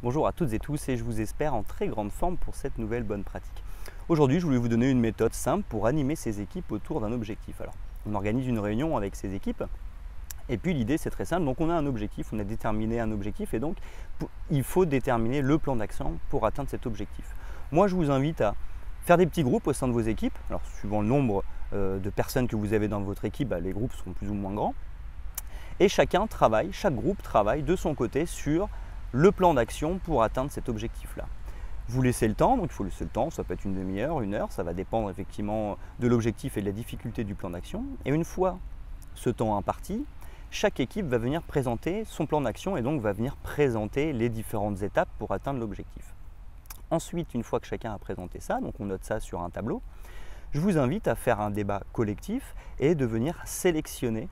Bonjour à toutes et tous et je vous espère en très grande forme pour cette nouvelle bonne pratique. Aujourd'hui, je voulais vous donner une méthode simple pour animer ces équipes autour d'un objectif. Alors, on organise une réunion avec ces équipes et puis l'idée c'est très simple. Donc on a un objectif, on a déterminé un objectif et donc il faut déterminer le plan d'action pour atteindre cet objectif. Moi, je vous invite à faire des petits groupes au sein de vos équipes. Alors, suivant le nombre de personnes que vous avez dans votre équipe, les groupes seront plus ou moins grands. Et chaque groupe travaille de son côté sur le plan d'action pour atteindre cet objectif-là. Vous laissez le temps, donc il faut laisser le temps, ça peut être une demi-heure, une heure, ça va dépendre effectivement de l'objectif et de la difficulté du plan d'action. Et une fois ce temps imparti, chaque équipe va venir présenter son plan d'action et donc va venir présenter les différentes étapes pour atteindre l'objectif. Ensuite, une fois que chacun a présenté ça, donc on note ça sur un tableau, je vous invite à faire un débat collectif et de venir sélectionner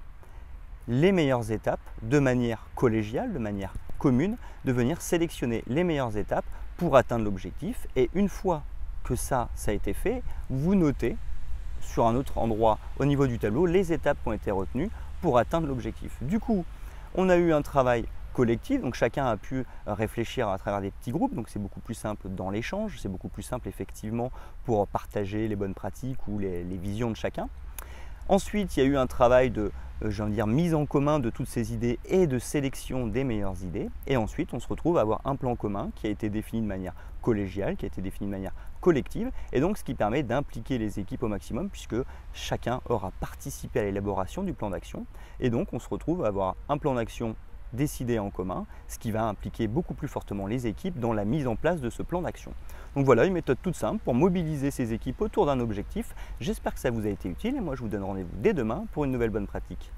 les meilleures étapes de manière collégiale, de manière commune, de venir sélectionner les meilleures étapes pour atteindre l'objectif. Et une fois que ça a été fait, vous notez sur un autre endroit au niveau du tableau les étapes qui ont été retenues pour atteindre l'objectif. Du coup, on a eu un travail collectif, donc chacun a pu réfléchir à travers des petits groupes, donc c'est beaucoup plus simple dans l'échange, c'est beaucoup plus simple effectivement pour partager les bonnes pratiques ou les visions de chacun. Ensuite, il y a eu un travail de mise en commun de toutes ces idées et de sélection des meilleures idées. Et ensuite, on se retrouve à avoir un plan commun qui a été défini de manière collégiale, qui a été défini de manière collective, et donc ce qui permet d'impliquer les équipes au maximum puisque chacun aura participé à l'élaboration du plan d'action. Et donc, on se retrouve à avoir un plan d'action décidé en commun, ce qui va impliquer beaucoup plus fortement les équipes dans la mise en place de ce plan d'action. Donc voilà, une méthode toute simple pour mobiliser ces équipes autour d'un objectif. J'espère que ça vous a été utile et moi je vous donne rendez-vous dès demain pour une nouvelle bonne pratique.